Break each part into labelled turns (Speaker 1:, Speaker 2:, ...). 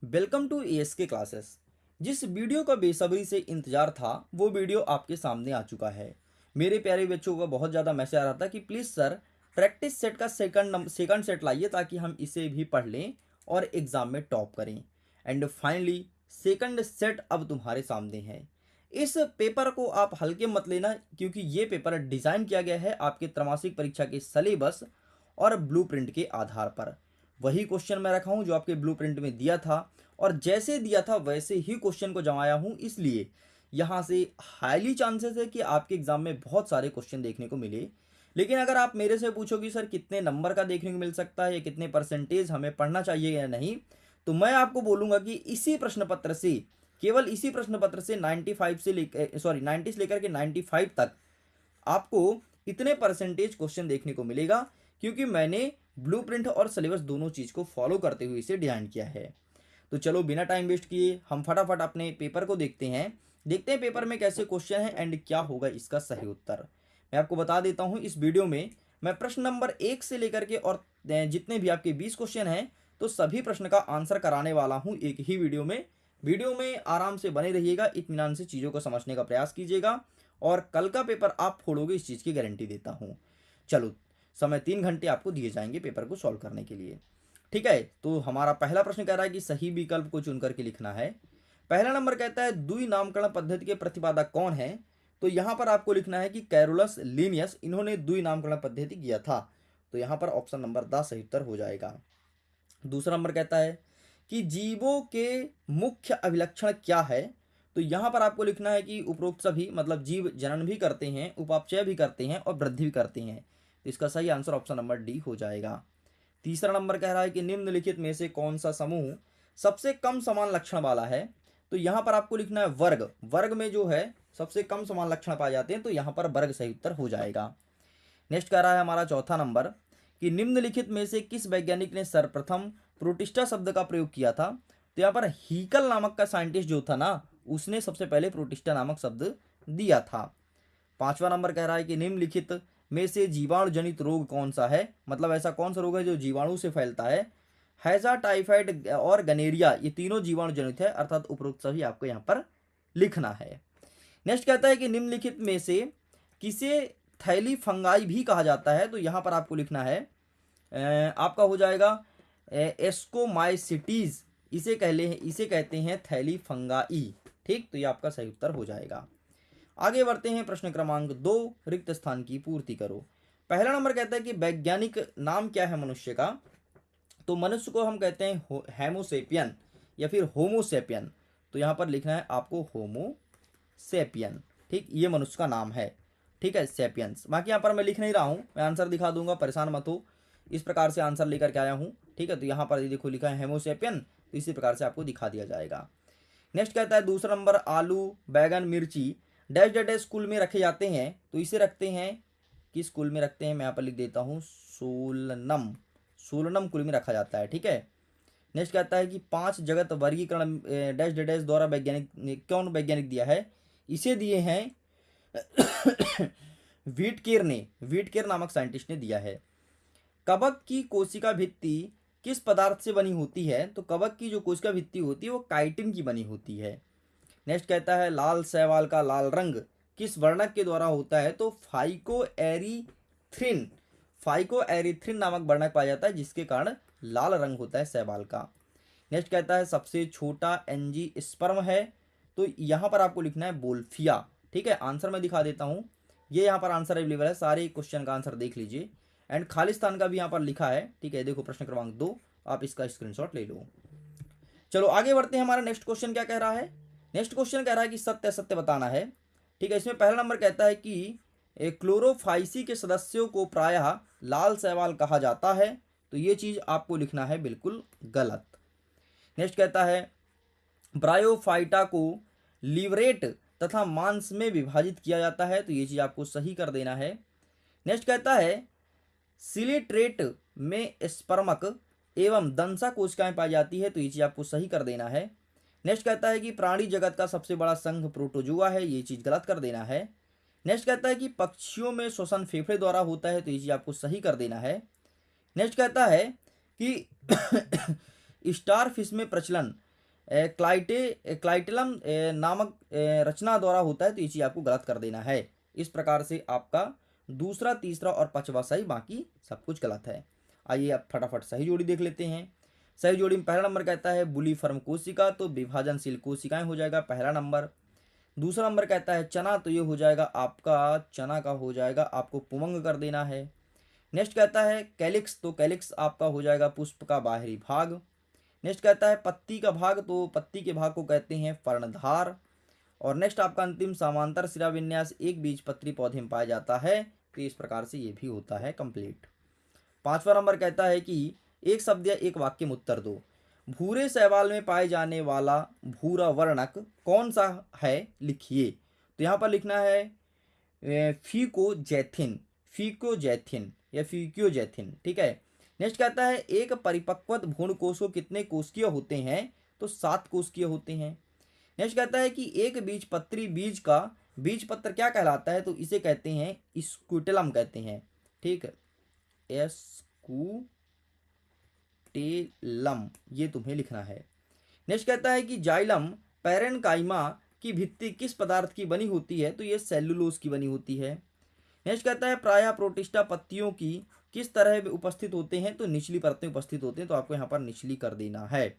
Speaker 1: Welcome to ASK classes. जिस video का बेसब्री से इंतजार था वो वीडियो आपके सामने आ चुका है। मेरे प्यारे बच्चों का बहुत ज़्यादा मैसेज आ रहा था कि प्लीज़ सर प्रैक्टिस सेट का सेकंड सेट लाइए ताकि हम इसे भी पढ़ लें और एग्ज़ाम में टॉप करें। एंड फाइनली सेकंड सेट अब तुम्हारे सामने है। इस पेपर को आप हल्के मत लेना क्योंकि ये पेपर डिज़ाइन किया गया है आपके त्रैमासिक परीक्षा के सिलेबस और ब्लूप्रिंट के आधार पर। वही क्वेश्चन मैं रखा हूँ जो आपके ब्लूप्रिंट में दिया था और जैसे दिया था वैसे ही क्वेश्चन को जमाया हूँ, इसलिए यहाँ से हाईली चांसेस है कि आपके एग्जाम में बहुत सारे क्वेश्चन देखने को मिले। लेकिन अगर आप मेरे से पूछोगे सर कितने नंबर का देखने को मिल सकता है या कितने परसेंटेज हमें पढ़ना चाहिए या नहीं, तो मैं आपको बोलूँगा कि इसी प्रश्न पत्र से, केवल इसी प्रश्न पत्र से 95 से लेकर 90 से लेकर के 95 तक आपको इतने परसेंटेज क्वेश्चन देखने को मिलेगा, क्योंकि मैंने ब्लूप्रिंट और सिलेबस दोनों चीज़ को फॉलो करते हुए इसे डिजाइन किया है। तो चलो बिना टाइम वेस्ट किए हम फटाफट अपने पेपर को देखते हैं पेपर में कैसे क्वेश्चन है एंड क्या होगा इसका सही उत्तर। मैं आपको बता देता हूँ इस वीडियो में मैं प्रश्न नंबर 1 से लेकर के और जितने भी आपके 20 क्वेश्चन हैं तो सभी प्रश्न का आंसर कराने वाला हूँ एक ही वीडियो में आराम से बने रहिएगा, इत्मीनान से चीज़ों को समझने का प्रयास कीजिएगा और कल का पेपर आप फोड़ोगे इस चीज़ की गारंटी देता हूँ। चलो, समय 3 घंटे आपको दिए जाएंगे पेपर को सॉल्व करने के लिए। ठीक है, तो हमारा पहला प्रश्न कह रहा है कि सही विकल्प को चुन करके लिखना है। पहला नंबर कहता है द्वि नामकरण पद्धति के प्रतिपादक कौन है। तो यहाँ पर आपको लिखना है कि कैरोलस लीनियस, इन्होंने द्वि नामकरण पद्धति किया था। तो यहाँ पर ऑप्शन नंबर 10 सही उत्तर हो जाएगा। दूसरा नंबर कहता है कि जीवों के मुख्य अभिलक्षण क्या है। तो यहाँ पर आपको लिखना है कि उपरोक्त सभी, मतलब जीव जनन भी करते हैं, उपापचय भी करते हैं और वृद्धि भी करते हैं। तो इसका सही आंसर ऑप्शन नंबर डी हो जाएगा। तीसरा नंबर कह रहा है कि निम्नलिखित में से कौन सा समूह सबसे कम समान लक्षण वाला है। तो यहाँ पर आपको लिखना है वर्ग में जो है सबसे कम समान लक्षण पाए जाते हैं, तो यहाँ पर वर्ग सही उत्तर हो जाएगा। नेक्स्ट कह रहा है हमारा चौथा नंबर कि निम्नलिखित में से किस वैज्ञानिक ने सर्वप्रथम प्रोटिस्टा शब्द का प्रयोग किया था। तो यहाँ पर हीकल नामक का साइंटिस्ट जो था ना, उसने सबसे पहले प्रोटिस्टा नामक शब्द दिया था। पांचवा नंबर कह रहा है कि निम्नलिखित में से जीवाणु जनित रोग कौन सा है, मतलब ऐसा कौन सा रोग है जो जीवाणु से फैलता है। हैजा, टाइफाइड और गनेरिया, ये तीनों जीवाणु जनित है, अर्थात उपरोक्त सभी आपको यहाँ पर लिखना है। नेक्स्ट कहता है कि निम्नलिखित में से किसे थैली फंगाई भी कहा जाता है। तो यहाँ पर आपको लिखना है आपका हो जाएगा एस्कोमाइसिटीज, इसे कहते हैं थैली फंगाई। ठीक, तो ये आपका सही उत्तर हो जाएगा। आगे बढ़ते हैं, प्रश्न क्रमांक 2, रिक्त स्थान की पूर्ति करो। पहला नंबर कहता है कि वैज्ञानिक नाम क्या है मनुष्य का। तो मनुष्य को हम कहते हैं हेमोसेपियन या फिर होमोसेपियन। तो यहाँ पर लिखना है आपको होमोसेपियन। ठीक, ये मनुष्य का नाम है। ठीक है, सेपियंस। बाकी यहाँ पर मैं लिख नहीं रहा हूँ, मैं आंसर दिखा दूंगा, परेशान मत हो। इस प्रकार से आंसर लेकर के आया हूँ। ठीक है, तो यहाँ पर देखो लिखा है हेमोसेपियन, तो इसी प्रकार से आपको दिखा दिया जाएगा। नेक्स्ट कहता है दूसरा नंबर, आलू, बैगन, मिर्ची डैश डैश डैश स्कूल में रखे जाते हैं। तो इसे रखते हैं, किस स्कूल में रखते हैं, मैं यहाँ पर लिख देता हूँ सोलनम, सोलनम कुल में रखा जाता है। ठीक है। नेक्स्ट कहता है कि 5 जगत वर्गीकरण डैश डैश डैश द्वारा वैज्ञानिक दिया है। इसे दिए हैं वीटकेर नामक साइंटिस्ट ने दिया है। कवक की कोशिका भित्ति किस पदार्थ से बनी होती है। तो कवक की जो कोशिका भित्ति होती है वो काइटिन की बनी होती है। नेक्स्ट कहता है लाल शैवाल का लाल रंग किस वर्णक के द्वारा होता है। तो फाइकोएरिथ्रिन नामक वर्णक पाया जाता है जिसके कारण लाल रंग होता है शैवाल का। नेक्स्ट कहता है सबसे छोटा एंजीस्पर्म है। तो यहाँ पर आपको लिखना है बोल्फिया। ठीक है, आंसर मैं दिखा देता हूँ, ये यहाँ पर आंसर अवेलेबल है, सारे क्वेश्चन का आंसर देख लीजिए एंड खालिस्तान का भी यहाँ पर लिखा है। ठीक है, देखो प्रश्न क्रमांक 2, आप इसका स्क्रीनशॉट ले लो। चलो आगे बढ़ते हैं, हमारा नेक्स्ट क्वेश्चन क्या कह रहा है। नेक्स्ट क्वेश्चन कह रहा है कि सत्य सत्य बताना है। ठीक है, इसमें पहला नंबर कहता है कि क्लोरोफाइसी के सदस्यों को प्रायः लाल शैवाल कहा जाता है। तो ये चीज आपको लिखना है बिल्कुल गलत। नेक्स्ट कहता है ब्रायोफाइटा को लिवरेट तथा मांस में विभाजित किया जाता है। तो ये चीज आपको सही कर देना है। नेक्स्ट कहता है सिलिट्रेट में स्पर्मक एवं दंसा कोशिकाएं पाई जाती है। तो ये चीज आपको सही कर देना है। नेक्स्ट कहता है कि प्राणी जगत का सबसे बड़ा संघ प्रोटोजुआ है। ये चीज गलत कर देना है। नेक्स्ट कहता है कि पक्षियों में श्वसन फेफड़े द्वारा होता है। तो ये चीज आपको सही कर देना है। नेक्स्ट कहता है कि स्टार फिश में प्रचलन क्लाइटेलम नामक रचना द्वारा होता है, तो ये चीज़ आपको गलत कर देना है। इस प्रकार से आपका दूसरा, तीसरा और पांचवा सही, बाकी सब कुछ गलत है। आइए अब फटाफट सही जोड़ी देख लेते हैं। सही जोड़ी में पहला नंबर कहता है बुलीफर्म कोशिका, तो विभाजनशील कोशिकाएं हो जाएगा पहला नंबर। दूसरा नंबर कहता है चना, तो ये हो जाएगा आपका चना का हो जाएगा, आपको पुमंग कर देना है। नेक्स्ट कहता है कैलिक्स, तो कैलिक्स आपका हो जाएगा पुष्प का बाहरी भाग। नेक्स्ट कहता है पत्ती का भाग, तो पत्ती के भाग को कहते हैं पर्णधार। और नेक्स्ट आपका अंतिम समांतर शिरा विन्यास एक बीजपत्री पौधे में पाया जाता है, तो इस प्रकार से ये भी होता है कंप्लीट। पांचवा नंबर कहता है कि एक शब्द या एक वाक्य में उत्तर दो। भूरे शैवाल में पाए जाने वाला भूरा वर्णक कौन सा है, लिखिए। तो यहाँ पर लिखना है फीकोजैथिन, फीकोजैथिन या फीक्योजैथिन, ठीक है। नेक्स्ट कहता है एक परिपक्व भ्रूण कोष को कितने कोशिकीय होते हैं, तो 7 कोशिकीय होते हैं। नेक्स्ट कहता है कि एक बीजपत्री बीज का बीज पत्र क्या कहलाता है, तो इसे कहते हैं स्क्यूटेलम कहते हैं, ठीक है, स्क्यूटेलम, ये तुम्हें लिखना है। नेक्स्ट कहता है कि जाइलम पैरेनकाइमा की भित्ति किस पदार्थ की बनी होती है, तो ये सेलुलोज की बनी होती है। नेक्स्ट कहता है प्रायः प्रोटिस्टा पत्तियों की किस तरह उपस्थित होते हैं, तो निचली परतें उपस्थित होते हैं, तो आपको यहाँ पर निचली कर देना है,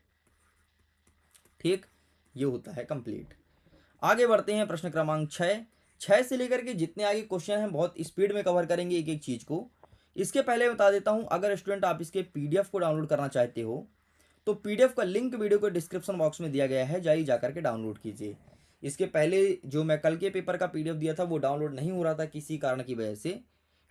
Speaker 1: ठीक, ये होता है कंप्लीट। आगे बढ़ते हैं प्रश्न क्रमांक 6 से लेकर के जितने आगे क्वेश्चन हैं बहुत स्पीड में कवर करेंगे एक एक चीज को। इसके पहले बता देता हूं, अगर स्टूडेंट आप इसके पीडीएफ को डाउनलोड करना चाहते हो तो पीडीएफ का लिंक वीडियो के डिस्क्रिप्शन बॉक्स में दिया गया है, जाइए जाकर के डाउनलोड कीजिए। इसके पहले जो मैं कल के पेपर का पीडीएफ दिया था वो डाउनलोड नहीं हो रहा था किसी कारण की वजह से,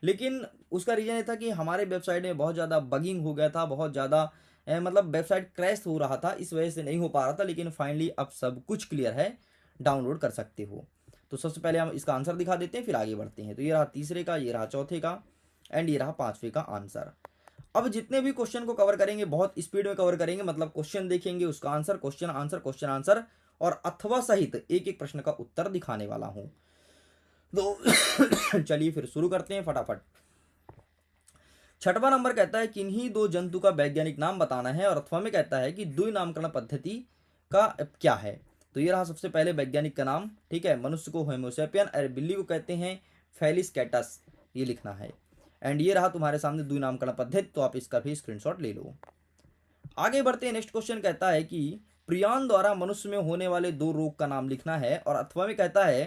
Speaker 1: लेकिन उसका रीज़न ये था कि हमारे वेबसाइट में बहुत ज़्यादा बगिंग हो गया था, बहुत ज़्यादा मतलब वेबसाइट क्रैश हो रहा था, इस वजह से नहीं हो पा रहा था। लेकिन फाइनली अब सब कुछ क्लियर है, डाउनलोड कर सकते हो। तो सबसे पहले हम इसका आंसर दिखा देते हैं, फिर आगे बढ़ते हैं। तो ये रहा तीसरे का, ये रहा चौथे का एंड ये रहा पांचवे का आंसर। अब जितने भी क्वेश्चन को कवर करेंगे बहुत स्पीड में कवर करेंगे, मतलब क्वेश्चन देखेंगे, उसका answer, question answer, question answer और अथवा सहित एक एक प्रश्न का उत्तर दिखाने वाला हूं। तो चलिए फिर शुरू करते हैं फटाफट। छठवां नंबर कहता है किन्हीं दो जंतु का वैज्ञानिक नाम बताना है, और अथवा में कहता है कि द्वि नामकरण पद्धति का क्या है। तो ये रहा सबसे पहले वैज्ञानिक का नाम, ठीक है। मनुष्य को होमोसेपियन और बिल्ली को कहते हैं फेलिस कैटस, ये लिखना है। एंड ये रहा तुम्हारे सामने द्वि नामकरण पद्धति, तो आप इसका भी स्क्रीनशॉट ले लो। आगे बढ़ते हैं, नेक्स्ट क्वेश्चन कहता है कि प्रियन द्वारा मनुष्य में होने वाले 2 रोग का नाम लिखना है, और अथवा में कहता है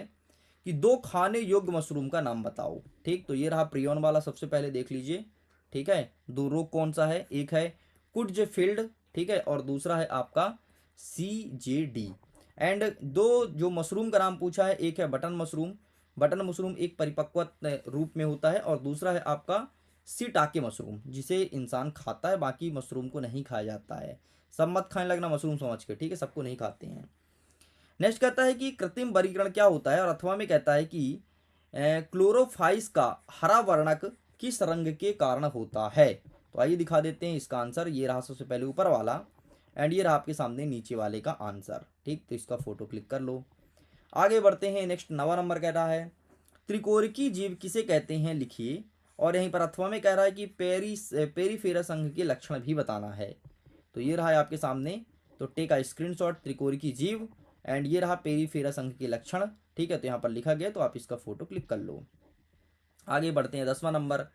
Speaker 1: कि 2 खाने योग्य मशरूम का नाम बताओ, ठीक। तो ये रहा प्रियन वाला, सबसे पहले देख लीजिए, ठीक है। 2 रोग कौन सा है, एक है कुड्जफील्ड, ठीक है, और दूसरा है आपका CJD। एंड 2 जो मशरूम का नाम पूछा है, एक है बटन मशरूम, बटन मशरूम एक परिपक्व रूप में होता है, और दूसरा है आपका सीटाके मशरूम, जिसे इंसान खाता है, बाकी मशरूम को नहीं खाया जाता है। सब मत खाने लगना मशरूम समझ के, ठीक है, सबको नहीं खाते हैं। नेक्स्ट कहता है कि कृत्रिम वर्गीकरण क्या होता है, और अथवा में कहता है कि क्लोरोफाइस का हरा वर्णक किस रंग के कारण होता है। तो आइए दिखा देते हैं इसका आंसर। ये रहा सबसे पहले ऊपर वाला, एंड ये रहा आपके सामने नीचे वाले का आंसर, ठीक। तो इसका फोटो क्लिक कर लो। आगे बढ़ते हैं, नेक्स्ट 9वां नंबर कह रहा है त्रिकोरिकी जीव किसे कहते हैं, लिखिए। और यहीं पर अथवा में कह रहा है कि पेरीफेरस अंग के लक्षण भी बताना है। तो ये रहा है आपके सामने, तो टेक आ स्क्रीनशॉट त्रिकोरिकी जीव, एंड ये रहा पेरीफेरस अंग के लक्षण, ठीक है। तो यहाँ पर लिखा गया, तो आप इसका फोटो क्लिक कर लो। आगे बढ़ते हैं, 10वां नंबर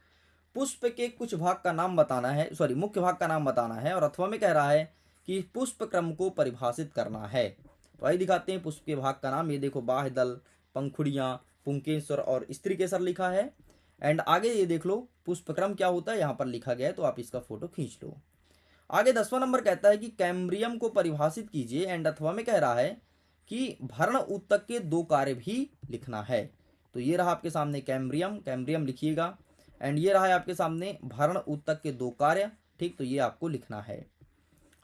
Speaker 1: पुष्प के कुछ भाग का नाम बताना है, सॉरी मुख्य भाग का नाम बताना है, और अथवा में कह रहा है कि पुष्प क्रम को परिभाषित करना है। तो आइए दिखाते हैं पुष्प के भाग का नाम। ये देखो बाह्यदल, पंखुड़ियाँ, पुंकेसर और स्त्री केसर लिखा है। एंड आगे ये देख लो पुष्पक्रम क्या होता है, यहाँ पर लिखा गया है, तो आप इसका फोटो खींच लो। आगे 10वां नंबर कहता है कि कैम्ब्रियम को परिभाषित कीजिए, एंड अथवा में कह रहा है कि भरण ऊतक के 2 कार्य भी लिखना है। तो ये रहा आपके सामने कैम्ब्रियम, कैम्ब्रियम लिखिएगा, एंड ये रहा है आपके सामने भरण ऊतक के 2 कार्य, ठीक। तो ये आपको लिखना है।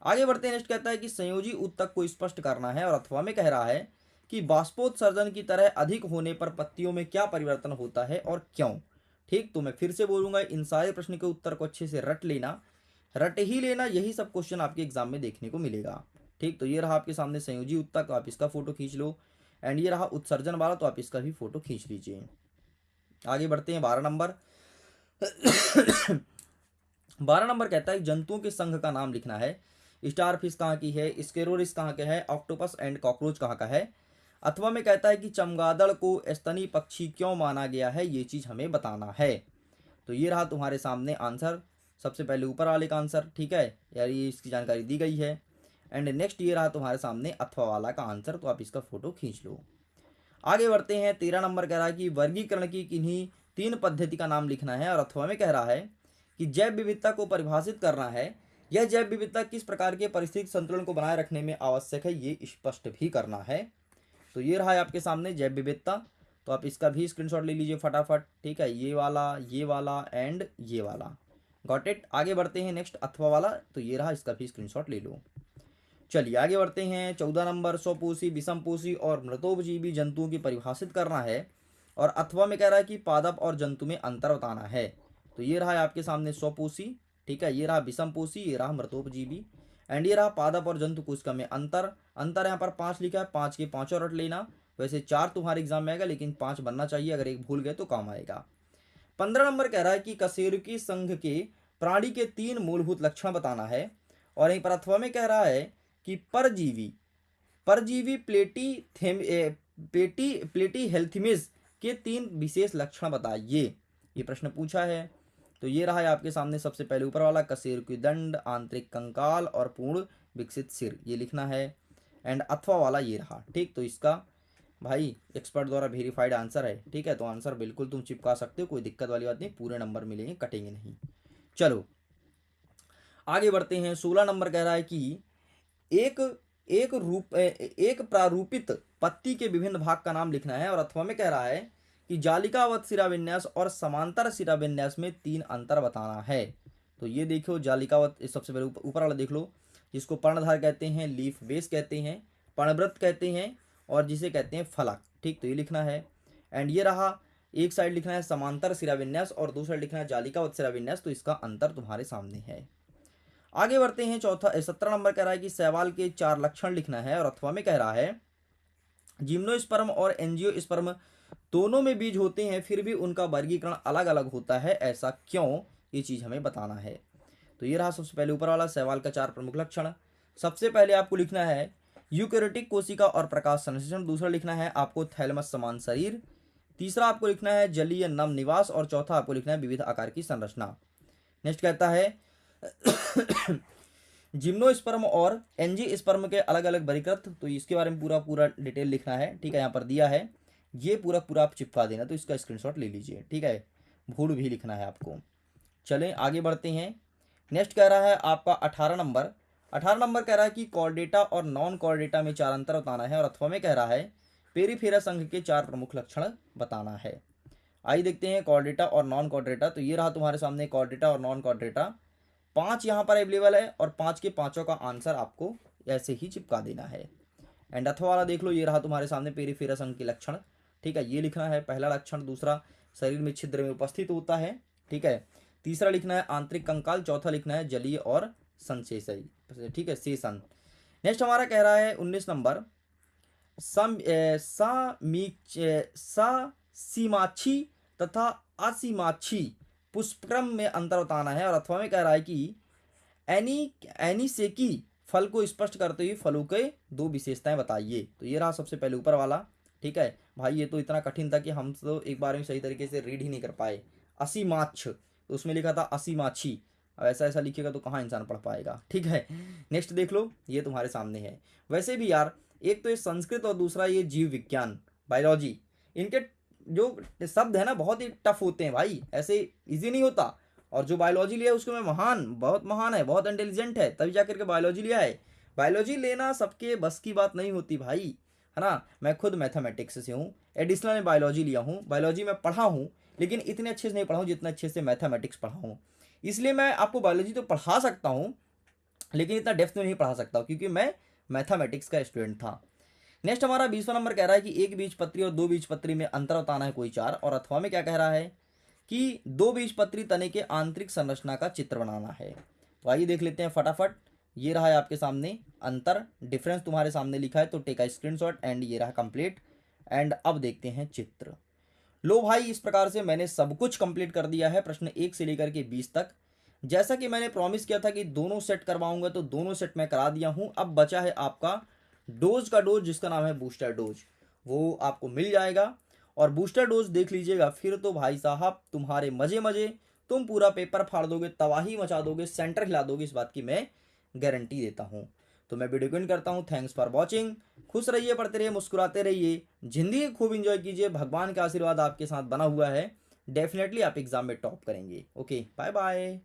Speaker 1: आगे बढ़ते हैं, नेक्स्ट कहता है कि संयोजी ऊतक को स्पष्ट करना है, और अथवा में कह रहा है कि बाष्पोत्सर्जन की तरह अधिक होने पर पत्तियों में क्या परिवर्तन होता है और क्यों, ठीक। तो मैं फिर से बोलूंगा, इन सारे प्रश्न के उत्तर को अच्छे से रट लेना, रट ही लेना, यही सब क्वेश्चन आपके एग्जाम में देखने को मिलेगा, ठीक। तो ये रहा आपके सामने संयोजी ऊतक, तो आप इसका फोटो खींच लो। एंड ये रहा उत्सर्जन वाला, तो आप इसका भी फोटो खींच लीजिए। आगे बढ़ते हैं, 12 नंबर 12 नंबर कहता है जंतुओं के संघ का नाम लिखना है। स्टार फिश कहाँ की है, स्केरोरिस कहाँ का है, ऑक्टोपस एंड कॉकरोच कहाँ का है। अथवा में कहता है कि चमगादड़ को स्तनी पक्षी क्यों माना गया है, ये चीज़ हमें बताना है। तो ये रहा तुम्हारे सामने आंसर, सबसे पहले ऊपर वाले का आंसर, ठीक है यार, ये इसकी जानकारी दी गई है। एंड नेक्स्ट ये रहा तुम्हारे सामने अथवा वाला का आंसर, तो आप इसका फोटो खींच लो। आगे बढ़ते हैं, 13 नंबर कह रहा है कि वर्गीकरण की किन्हीं 3 पद्धति का नाम लिखना है, और अथवा में कह रहा है कि जैव विविधता को परिभाषित करना है। यह जैव विविधता किस प्रकार के पारिस्थितिक संतुलन को बनाए रखने में आवश्यक है, ये स्पष्ट भी करना है। तो ये रहा है आपके सामने जैव विविधता, तो आप इसका भी स्क्रीनशॉट ले लीजिए फटाफट, ठीक है, ये वाला एंड ये वाला, गॉट इट। आगे बढ़ते हैं नेक्स्ट अथवा वाला, तो ये रहा, इसका भी स्क्रीनशॉट ले लो। चलिए आगे बढ़ते हैं, 14 नंबर, स्वपोषी, विषमपोषी और मृतोपजीवी जंतुओं की परिभाषित करना है, और अथवा में कह रहा है कि पादप और जंतु में अंतर बताना है। तो ये रहा है आपके सामने स्वपोषी, ठीक है, ये रहा विषमपोषी, ये रहा मृतोपजीवी, एंड ये रहा पादप और जंतु कोशिका में अंतर। अंतर यहाँ पर 5 लिखा है, 5 के 5 और रट लेना, वैसे 4 तुम्हारे एग्जाम में आएगा, लेकिन 5 बनना चाहिए, अगर एक भूल गए तो काम आएगा। 15 नंबर कह रहा है कि कशेरुकी संघ के प्राणी के 3 मूलभूत लक्षण बताना है, और यहीं पर अथवा में कह रहा है कि परजीवी परजीवी प्लेटी हेल्थिमिस के 3 विशेष लक्षण बताइए, ये प्रश्न पूछा है। तो ये रहा है आपके सामने सबसे पहले ऊपर वाला, कशेरुकी दंड, आंतरिक कंकाल और पूर्ण विकसित सिर, ये लिखना है। एंड अथवा वाला ये रहा, ठीक, तो इसका भाई एक्सपर्ट द्वारा वेरीफाइड आंसर है, ठीक है, तो आंसर बिल्कुल तुम चिपका सकते हो, कोई दिक्कत वाली बात नहीं, पूरे नंबर मिलेंगे, कटेंगे नहीं। चलो आगे बढ़ते हैं, 16 नंबर कह रहा है कि एक एक प्रारूपित पत्ती के विभिन्न भाग का नाम लिखना है, और अथवा में कह रहा है कि जालिकावत शिराविन्यास और समांतर शिराविन्यास में 3 अंतर बताना है। तो ये देखो जालिकावत, सबसे पहले ऊपर वाला देख लो, जिसको पर्णधार कहते हैं, लीफ बेस कहते हैं, पर्णव्रत कहते हैं, और जिसे कहते हैं फलक, ठीक, तो ये लिखना है। एंड ये रहा, एक साइड लिखना है समांतर शिराविन्यास और दूसरा लिखना है जालिकावत शिराविन्यास, तो इसका अंतर तुम्हारे सामने है। आगे बढ़ते हैं, 17 नंबर कह रहा है कि शैवाल के 4 लक्षण लिखना है, और अथवा में कह रहा है जिम्नोस्पर्म और एंजियोस्पर्म दोनों में बीज होते हैं, फिर भी उनका वर्गीकरण अलग अलग होता है, ऐसा क्यों, ये चीज हमें बताना है। तो ये रहा सबसे पहले ऊपर वाला, शैवाल का 4 प्रमुख लक्षण। सबसे पहले आपको लिखना है यूकेरियोटिक कोशिका और प्रकाश संश्लेषण, दूसरा लिखना है आपको थैलेमस समान शरीर, तीसरा आपको लिखना है जलीय नम निवास, और चौथा आपको लिखना है विविध आकार की संरचना। नेक्स्ट कहता है जिम्नोस्पर्म और एंजियोस्पर्म के अलग अलग वर्गीकृत, तो इसके बारे में पूरा पूरा डिटेल लिखना है, ठीक है, यहाँ पर दिया है, ये पूरा पूरा आप चिपका देना, तो इसका स्क्रीनशॉट ले लीजिए, ठीक है, भूल भी लिखना है आपको। चलें आगे बढ़ते हैं, नेक्स्ट कह रहा है आपका 18 नंबर कह रहा है कि कॉर्डेटा और नॉन कॉर्डेटा में 4 अंतर बताना है, और अथवा में कह रहा है पेरिफेरा संघ के 4 प्रमुख लक्षण बताना है। आइए देखते हैं कॉर्डेटा और नॉन कॉर्डेटा, तो ये रहा तुम्हारे सामने कॉर्डेटा और नॉन कॉर्डेटा, 5 यहाँ पर अवेलेबल है, और 5 के 5 का आंसर आपको ऐसे ही चिपका देना है। एंड अथवा वाला देख लो, ये रहा तुम्हारे सामने पेरिफेरा संघ के लक्षण, ठीक है, ये लिखना है पहला लक्षण, दूसरा शरीर में छिद्र में उपस्थित होता है, ठीक है, तीसरा लिखना है आंतरिक कंकाल, चौथा लिखना है जलीय और संशेषी, ठीक है, शेषन। नेक्स्ट हमारा कह रहा है 19 नंबर, सीमाक्षी तथा असीमाक्षी पुष्पक्रम में अंतर बताना है, और अथवा में कह रहा है कि एनीसेकी फल को स्पष्ट करते हुए फलों के 2 विशेषताएं बताइए। तो ये रहा सबसे पहले ऊपर वाला, ठीक है भाई, ये तो इतना कठिन था कि हम तो एक बार में सही तरीके से रीड ही नहीं कर पाए। असीमाक्ष, तो उसमें लिखा था असीमाक्षी, अब ऐसा ऐसा लिखेगा तो कहाँ इंसान पढ़ पाएगा, ठीक है। नेक्स्ट देख लो, ये तुम्हारे सामने है। वैसे भी यार, एक तो ये संस्कृत और दूसरा ये जीव विज्ञान बायोलॉजी, इनके जो शब्द है ना बहुत ही टफ होते हैं भाई, ऐसे इजी नहीं होता। और जो बायोलॉजी लिया है उसको मैं बहुत महान है, बहुत इंटेलिजेंट है, तभी जाकर के बायोलॉजी लिया है। बायोलॉजी लेना सबके बस की बात नहीं होती भाई, है ना। मैं खुद मैथमेटिक्स से हूँ, एडिशनल में बायोलॉजी लिया हूँ, बायोलॉजी में पढ़ा हूँ, लेकिन इतने अच्छे से नहीं पढ़ा हूँ जितना अच्छे से मैथमेटिक्स पढ़ा हूँ। इसलिए मैं आपको बायोलॉजी तो पढ़ा सकता हूँ, लेकिन इतना डेप्थ में नहीं पढ़ा सकता, क्योंकि मैं मैथमेटिक्स का स्टूडेंट था। नेक्स्ट हमारा 20वां नंबर कह रहा है कि एक बीजपत्री और 2 बीजपत्री में अंतर बताना है कोई 4, और अथवा में क्या कह रहा है कि 2 बीजपत्री तने के आंतरिक संरचना का चित्र बनाना है। तो आइए देख लेते हैं फटाफट, ये रहा है आपके सामने अंतर, डिफरेंस तुम्हारे सामने लिखा है, तो टेक अ स्क्रीनशॉट, एंड ये रहा कंप्लीट। एंड अब देखते हैं चित्र। लो भाई, इस प्रकार से मैंने सब कुछ कंप्लीट कर दिया है, प्रश्न 1 से लेकर के 20 तक। जैसा कि मैंने प्रॉमिस किया था कि दोनों सेट करवाऊंगा, तो दोनों सेट मैं करा दिया हूं। अब बचा है आपका डोज का डोज, जिसका नाम है बूस्टर डोज, वो आपको मिल जाएगा। और बूस्टर डोज देख लीजिएगा, फिर तो भाई साहब तुम्हारे मजे मजे, तुम पूरा पेपर फाड़ दोगे, तबाही मचा दोगे, सेंटर हिला दोगे, इस बात की मैं गारंटी देता हूँ। तो मैं वीडियो को करता हूँ। Thanks for watching. खुश रहिए, पढ़ते रहिए, मुस्कुराते रहिए, जिंदगी खूब इंजॉय कीजिए। भगवान का आशीर्वाद आपके साथ बना हुआ है, डेफिनेटली आप एग्जाम में टॉप करेंगे। Okay, bye bye.